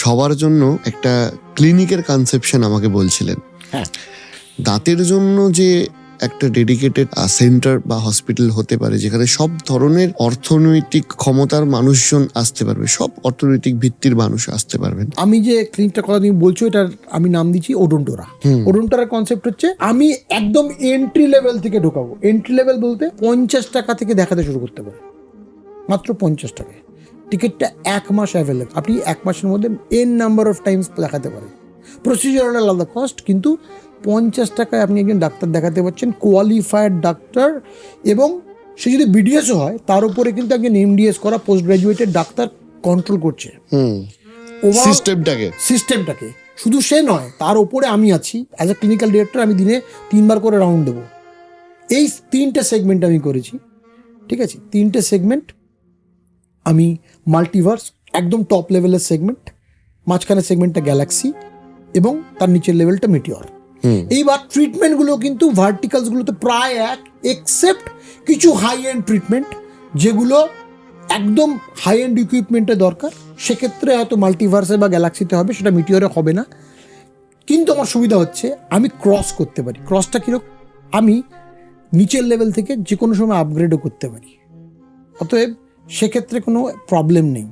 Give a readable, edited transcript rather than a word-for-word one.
সবার জন্য একটা ক্লিনিকের কনসেপশন আমাকে বলছিলেন। হ্যাঁ। দাঁতের জন্য যে একটা ডেডিকেটেড সেন্টার বা হসপিটাল হতে পারে, যেখানে সব ধরনের অর্থনৈতিক ক্ষমতার মানুষজন আসতে পারবে, সব অর্থনৈতিক ভিত্তির মানুষ আসতে পারবেন। আমি যে ক্লিনিকটার কথা তুমি বলছো, এটার আমি নাম দিচ্ছি ওডোন্টোরা। ওডোন্টোরার কনসেপ্ট হচ্ছে আমি একদম এন্ট্রি লেভেল থেকে ঢোকাবো। এন্ট্রি লেভেল বলতে 50 টাকা থেকে দেখাতে শুরু করতে পারে, মাত্র 50 টাকায়। টিকিটটা 1 মাস অ্যাভেলেবল। আপনি 1 মাসের মধ্যে এন নাম্বার অফ টাইমস দেখাতে পারেন। প্রসিজারাল আলাদা কস্ট, কিন্তু 50 টাকায় আপনি একজন ডাক্তার দেখাতে পারছেন, কোয়ালিফাইড ডাক্তার। এবং সে যদি বিডিএসও হয়, তার উপরে কিন্তু একজন এমডিএস করা পোস্ট গ্রাজুয়েটেড ডাক্তার কন্ট্রোল করছে সিস্টেমটাকে। শুধু সে নয়, তার উপরে আমি আছি অ্যাজ এ ক্লিনিক্যাল ডিরেক্টর। আমি দিনে 3 বার করে রাউন্ড দেবো। এই 3টে সেগমেন্ট আমি করেছি, ঠিক আছে? 3টে সেগমেন্ট আমি মাল্টিভার্স, একদম টপ লেভেলের সেগমেন্ট, মাঝখানের সেগমেন্টটা গ্যালাক্সি এবং তার নিচের লেভেলটা মিটিওর। এইবার ট্রিটমেন্টগুলো কিন্তু ভার্টিকালসগুলোতে প্রায় এক, এক্সেপ্ট কিছু হাই এন্ড ট্রিটমেন্ট যেগুলো একদম হাই এন্ড ইকুইপমেন্টের দরকার, সেক্ষেত্রে হয়তো মাল্টিভার্সে বা গ্যালাক্সিতে হবে, সেটা মিটিওরে হবে না। কিন্তু আমার সুবিধা হচ্ছে আমি ক্রস করতে পারি। ক্রসটা কীরকম? আমি নিচের লেভেল থেকে যে কোনো সময় আপগ্রেডও করতে পারি। অতএব সেক্ষেত্রে কোনো প্রবলেম নেই।